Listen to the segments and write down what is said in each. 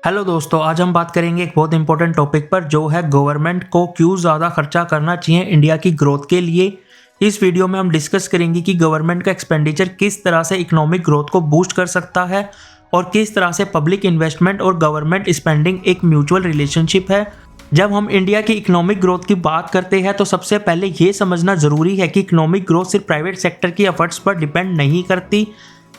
Hello दोस्तों, आज हम बात करेंगे एक बहुत इंपॉर्टेंट टॉपिक पर जो है गवर्नमेंट को क्यों ज़्यादा खर्चा करना चाहिए इंडिया की ग्रोथ के लिए। इस वीडियो में हम डिस्कस करेंगे कि गवर्नमेंट का एक्सपेंडिचर किस तरह से इकोनॉमिक ग्रोथ को बूस्ट कर सकता है और किस तरह से पब्लिक इन्वेस्टमेंट और गवर्नमेंट स्पेंडिंग एक म्यूचुअल रिलेशनशिप है। जब हम इंडिया की इकोनॉमिक ग्रोथ की बात करते हैं तो सबसे पहले ये समझना ज़रूरी है कि इकोनॉमिक ग्रोथ सिर्फ प्राइवेट सेक्टर की एफर्ट्स पर डिपेंड नहीं करती।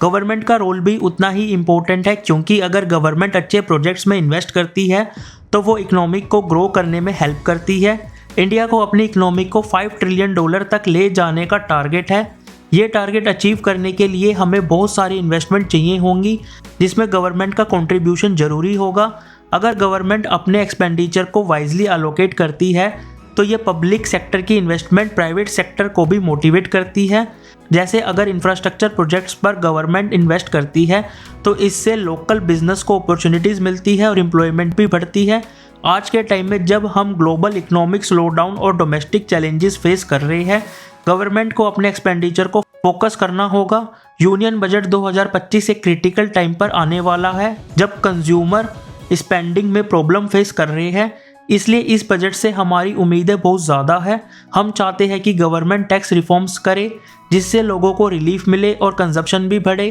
गवर्नमेंट का रोल भी उतना ही इम्पोर्टेंट है, क्योंकि अगर गवर्नमेंट अच्छे प्रोजेक्ट्स में इन्वेस्ट करती है तो वो इकोनॉमिक को ग्रो करने में हेल्प करती है। इंडिया को अपनी इकोनॉमिक को $5 ट्रिलियन तक ले जाने का टारगेट है। ये टारगेट अचीव करने के लिए हमें बहुत सारी इन्वेस्टमेंट चाहिए होंगी, जिसमें गवर्नमेंट का कंट्रीब्यूशन ज़रूरी होगा। अगर गवर्नमेंट अपने एक्सपेंडिचर को वाइजली एलोकेट करती है तो ये पब्लिक सेक्टर की इन्वेस्टमेंट प्राइवेट सेक्टर को भी मोटिवेट करती है। जैसे अगर इंफ्रास्ट्रक्चर प्रोजेक्ट्स पर गवर्नमेंट इन्वेस्ट करती है तो इससे लोकल बिजनेस को अपॉर्चुनिटीज़ मिलती है और एम्प्लॉयमेंट भी बढ़ती है। आज के टाइम में जब हम ग्लोबल इकोनॉमिक स्लोडाउन और डोमेस्टिक चैलेंजेस फेस कर रहे हैं, गवर्नमेंट को अपने एक्सपेंडिचर को फोकस करना होगा। यूनियन बजट 2025 एक क्रिटिकल टाइम पर आने वाला है जब कंज्यूमर स्पेंडिंग में प्रॉब्लम फेस कर रहे हैं, इसलिए इस बजट से हमारी उम्मीदें बहुत ज़्यादा है। हम चाहते हैं कि गवर्नमेंट टैक्स रिफॉर्म्स करे जिससे लोगों को रिलीफ मिले और कंजप्शन भी बढ़े।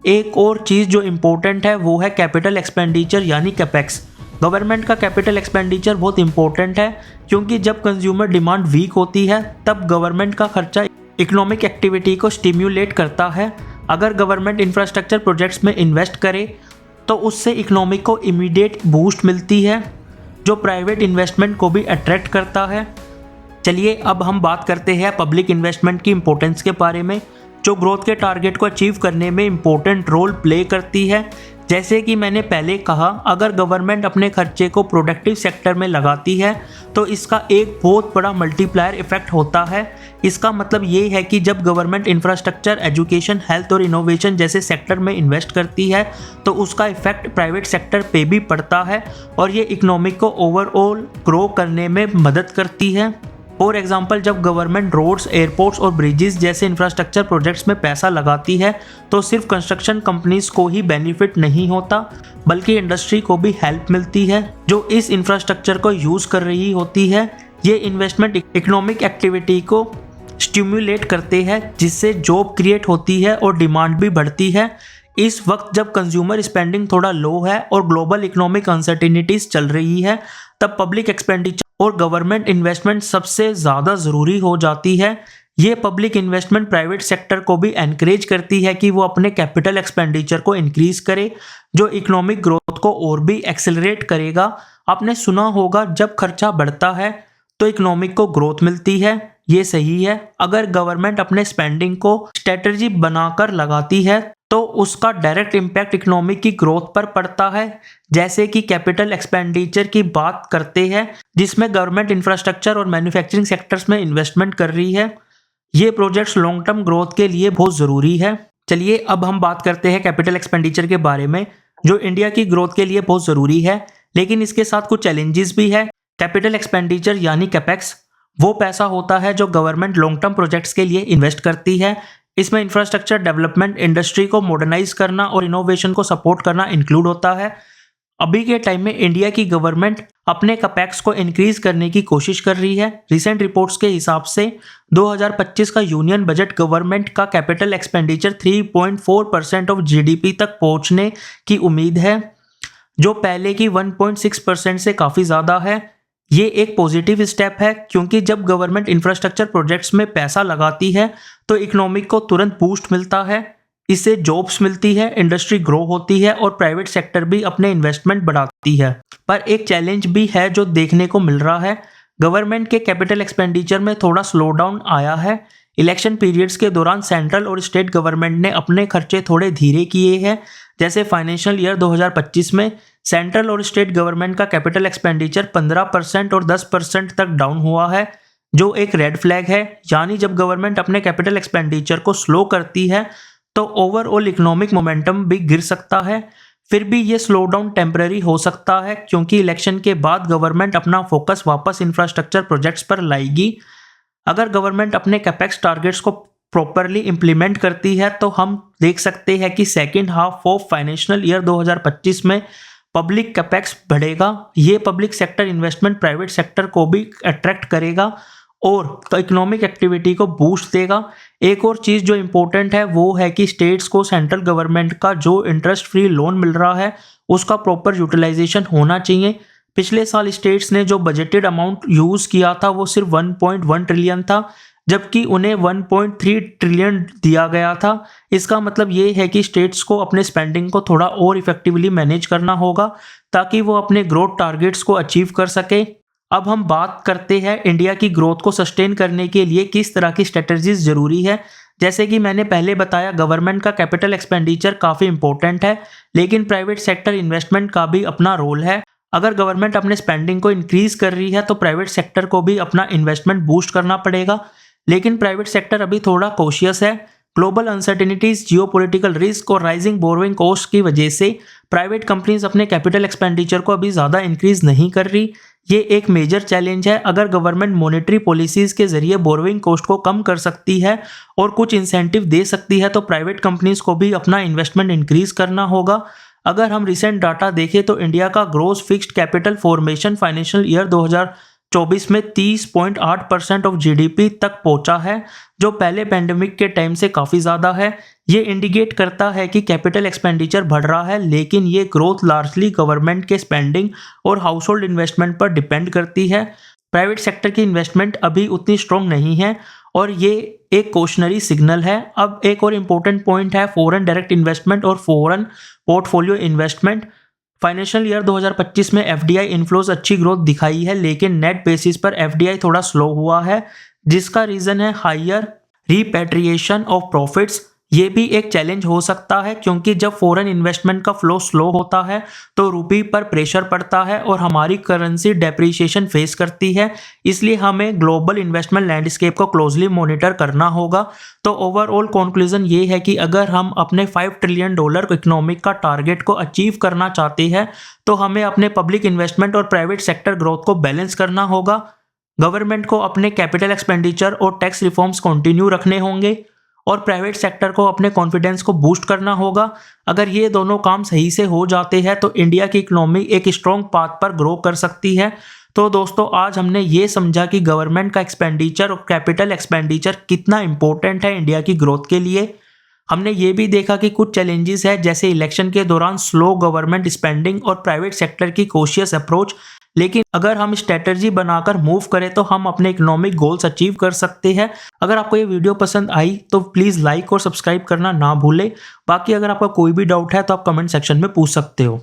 एक और चीज़ जो इम्पोर्टेंट है वो है कैपिटल एक्सपेंडिचर यानी कैपेक्स। गवर्नमेंट का कैपिटल एक्सपेंडिचर बहुत इंपॉर्टेंट है, क्योंकि जब कंज्यूमर डिमांड वीक होती है तब गवर्नमेंट का खर्चा इकोनॉमिक एक्टिविटी को स्टिम्युलेट करता है। अगर गवर्नमेंट इंफ्रास्ट्रक्चर प्रोजेक्ट्स में इन्वेस्ट करे तो उससे इकोनॉमी को इमीडिएट बूस्ट मिलती है, जो प्राइवेट इन्वेस्टमेंट को भी अट्रैक्ट करता है। चलिए अब हम बात करते हैं पब्लिक इन्वेस्टमेंट की इम्पोर्टेंस के बारे में, जो ग्रोथ के टारगेट को अचीव करने में इम्पोर्टेंट रोल प्ले करती है। जैसे कि मैंने पहले कहा, अगर गवर्नमेंट अपने खर्चे को प्रोडक्टिव सेक्टर में लगाती है तो इसका एक बहुत बड़ा मल्टीप्लायर इफेक्ट होता है। इसका मतलब ये है कि जब गवर्नमेंट इंफ्रास्ट्रक्चर, एजुकेशन, हेल्थ और इनोवेशन जैसे सेक्टर में इन्वेस्ट करती है तो उसका इफेक्ट प्राइवेट सेक्टर पे भी पड़ता है और ये इकोनॉमिक को ओवरऑल ग्रो करने में मदद करती है। फॉर एग्जाम्पल, जब गवर्नमेंट रोड्स, एयरपोर्ट्स और ब्रिजेस जैसे इंफ्रास्ट्रक्चर प्रोजेक्ट्स में पैसा लगाती है तो सिर्फ कंस्ट्रक्शन कंपनीज को ही बेनिफिट नहीं होता, बल्कि इंडस्ट्री को भी हेल्प मिलती है जो इस इंफ्रास्ट्रक्चर को यूज़ कर रही होती है। ये इन्वेस्टमेंट इकोनॉमिक एक्टिविटी को स्टिम्युलेट करते हैं, जिससे जॉब क्रिएट होती है और डिमांड भी बढ़ती है। इस वक्त जब कंज्यूमर स्पेंडिंग थोड़ा लो है और ग्लोबल इकोनॉमिक अनसर्टेनिटीज चल रही है, तब पब्लिक एक्सपेंडिचर और गवर्नमेंट इन्वेस्टमेंट सबसे ज़्यादा ज़रूरी हो जाती है। ये पब्लिक इन्वेस्टमेंट प्राइवेट सेक्टर को भी एनकरेज करती है कि वो अपने कैपिटल एक्सपेंडिचर को इंक्रीज करे, जो इकोनॉमिक ग्रोथ को और भी एक्सेलरेट करेगा। आपने सुना होगा, जब खर्चा बढ़ता है तो इकोनॉमिक को ग्रोथ मिलती है। ये सही है। अगर गवर्नमेंट अपने स्पेंडिंग को स्ट्रेटजी बनाकर लगाती है तो उसका डायरेक्ट इम्पैक्ट इकोनॉमिक की ग्रोथ पर पड़ता है। जैसे कि कैपिटल एक्सपेंडिचर की बात करते हैं, जिसमें गवर्नमेंट इंफ्रास्ट्रक्चर और मैन्युफैक्चरिंग सेक्टर्स में इन्वेस्टमेंट कर रही है। ये प्रोजेक्ट्स लॉन्ग टर्म ग्रोथ के लिए बहुत ज़रूरी है। चलिए अब हम बात करते हैं कैपिटल एक्सपेंडिचर के बारे में, जो इंडिया की ग्रोथ के लिए बहुत ज़रूरी है, लेकिन इसके साथ कुछ चैलेंजेस भी है। कैपिटल एक्सपेंडिचर यानी कैपेक्स वो पैसा होता है जो गवर्नमेंट लॉन्ग टर्म प्रोजेक्ट्स के लिए इन्वेस्ट करती है। इसमें इंफ्रास्ट्रक्चर डेवलपमेंट, इंडस्ट्री को मॉडर्नाइज करना और इनोवेशन को सपोर्ट करना इंक्लूड होता है। अभी के टाइम में इंडिया की गवर्नमेंट अपने कैपेक्स को इंक्रीज करने की कोशिश कर रही है। रिसेंट रिपोर्ट्स के हिसाब से 2025 का यूनियन बजट गवर्नमेंट का कैपिटल एक्सपेंडिचर 3.4% ऑफ जीडीपी तक पहुंचने की उम्मीद है, जो पहले की 1.6% से काफ़ी ज़्यादा है। ये एक पॉजिटिव स्टेप है, क्योंकि जब गवर्नमेंट इंफ्रास्ट्रक्चर प्रोजेक्ट्स में पैसा लगाती है तो इकोनॉमिक को तुरंत बूस्ट मिलता है। इससे जॉब्स मिलती है, इंडस्ट्री ग्रो होती है और प्राइवेट सेक्टर भी अपने इन्वेस्टमेंट बढ़ाती है। पर एक चैलेंज भी है जो देखने को मिल रहा है। गवर्नमेंट के कैपिटल एक्सपेंडिचर में थोड़ा स्लो डाउन आया है। इलेक्शन पीरियड्स के दौरान सेंट्रल और स्टेट गवर्नमेंट ने अपने खर्चे थोड़े धीरे किए हैं। जैसे फाइनेंशियल ईयर 2025 में सेंट्रल और स्टेट गवर्नमेंट का कैपिटल एक्सपेंडिचर 15% और 10% तक डाउन हुआ है, जो एक रेड फ्लैग है। यानी जब गवर्नमेंट अपने कैपिटल एक्सपेंडिचर को स्लो करती है तो ओवरऑल इकोनॉमिक मोमेंटम भी गिर सकता है। फिर भी ये स्लो डाउन टेम्पररी हो सकता है, क्योंकि इलेक्शन के बाद गवर्नमेंट अपना फोकस वापस इंफ्रास्ट्रक्चर प्रोजेक्ट्स पर लाएगी। अगर गवर्नमेंट अपने कैपेक्स टारगेट्स को प्रॉपरली इम्प्लीमेंट करती है तो हम देख सकते हैं कि second half of financial year 2025 में पब्लिक कैपेक्स बढ़ेगा। ये public sector investment private sector को भी अट्रैक्ट करेगा और इकोनॉमिक एक्टिविटी को बूस्ट देगा। एक और चीज़ जो इम्पोर्टेंट है वो है कि स्टेट्स को सेंट्रल गवर्नमेंट का जो इंटरेस्ट फ्री लोन मिल रहा है उसका प्रॉपर यूटिलाइजेशन होना चाहिए। पिछले साल स्टेट्स ने जो बजटेड अमाउंट यूज़ किया था वो सिर्फ 1.1 ट्रिलियन था, जबकि उन्हें 1.3 ट्रिलियन दिया गया था। इसका मतलब ये है कि स्टेट्स को अपने स्पेंडिंग को थोड़ा और इफेक्टिवली मैनेज करना होगा ताकि वो अपने ग्रोथ टारगेट्स को अचीव कर सके। अब हम बात करते हैं इंडिया की ग्रोथ को सस्टेन करने के लिए किस तरह की स्ट्रेटजीज ज़रूरी है। जैसे कि मैंने पहले बताया, गवर्नमेंट का कैपिटल एक्सपेंडिचर काफ़ी इंपॉर्टेंट है, लेकिन प्राइवेट सेक्टर इन्वेस्टमेंट का भी अपना रोल है। अगर गवर्नमेंट अपने स्पेंडिंग को इंक्रीज कर रही है तो प्राइवेट सेक्टर को भी अपना इन्वेस्टमेंट बूस्ट करना पड़ेगा, लेकिन प्राइवेट सेक्टर अभी थोड़ा कॉशियस है। ग्लोबल अनसर्टेनिटीज, जियोपॉलिटिकल रिस्क और राइजिंग बोरोइंग कॉस्ट की वजह से प्राइवेट कंपनीज अपने कैपिटल एक्सपेंडिचर को अभी ज़्यादा इंक्रीज नहीं कर रही। ये एक मेजर चैलेंज है। अगर गवर्नमेंट मॉनेटरी पॉलिसीज़ के जरिए बोरोइंग कॉस्ट को कम कर सकती है और कुछ इंसेंटिव दे सकती है तो प्राइवेट कंपनीज को भी अपना इन्वेस्टमेंट इंक्रीज करना होगा। अगर हम रिसेंट डाटा देखें तो इंडिया का gross fixed capital formation financial year 2024 में 30.8% ऑफ जीडीपी तक पहुंचा है, जो पहले पेंडेमिक के टाइम से काफ़ी ज़्यादा है। ये इंडिकेट करता है कि कैपिटल एक्सपेंडिचर बढ़ रहा है, लेकिन ये ग्रोथ लार्जली गवर्नमेंट के स्पेंडिंग और हाउस होल्ड इन्वेस्टमेंट पर डिपेंड करती है। प्राइवेट सेक्टर की इन्वेस्टमेंट अभी उतनी स्ट्रॉन्ग नहीं है और ये एक कॉशनरी सिग्नल है। अब एक और इम्पोर्टेंट पॉइंट है फॉरेन डायरेक्ट इन्वेस्टमेंट और foreign portfolio investment. Financial year 2025 में एफडीआई इन्फ्लोज अच्छी ग्रोथ दिखाई है, लेकिन नेट बेसिस पर एफडीआई थोड़ा स्लो हुआ है, जिसका रीज़न है हायर रिपेट्रिएशन ऑफ प्रॉफिट्स। ये भी एक चैलेंज हो सकता है क्योंकि जब फॉरेन इन्वेस्टमेंट का फ्लो स्लो होता है तो रुपये पर प्रेशर पड़ता है और हमारी करेंसी डेप्रिसिएशन फेस करती है। इसलिए हमें ग्लोबल इन्वेस्टमेंट लैंडस्केप को क्लोजली मॉनिटर करना होगा। तो ओवरऑल कंक्लूजन ये है कि अगर हम अपने $5 ट्रिलियन इकोनॉमिक का टारगेट को अचीव करना चाहते हैं तो हमें अपने पब्लिक इन्वेस्टमेंट और प्राइवेट सेक्टर ग्रोथ को बैलेंस करना होगा। गवर्नमेंट को अपने कैपिटल एक्सपेंडिचर और टैक्स रिफॉर्म्स कंटिन्यू रखने होंगे और प्राइवेट सेक्टर को अपने कॉन्फिडेंस को बूस्ट करना होगा। अगर ये दोनों काम सही से हो जाते हैं तो इंडिया की इकोनॉमी एक स्ट्रॉन्ग पाथ पर ग्रो कर सकती है। तो दोस्तों, आज हमने ये समझा कि गवर्नमेंट का एक्सपेंडिचर और कैपिटल एक्सपेंडिचर कितना इंपॉर्टेंट है इंडिया की ग्रोथ के लिए। हमने ये भी देखा कि कुछ चैलेंजेस है, जैसे इलेक्शन के दौरान स्लो गवर्नमेंट स्पेंडिंग और प्राइवेट सेक्टर की कॉशियस अप्रोच, लेकिन अगर हम स्ट्रेटजी बनाकर मूव करें तो हम अपने इकोनॉमिक गोल्स अचीव कर सकते हैं। अगर आपको ये वीडियो पसंद आई तो प्लीज़ लाइक और सब्सक्राइब करना ना भूलें। बाकी अगर आपका कोई भी डाउट है तो आप कमेंट सेक्शन में पूछ सकते हो।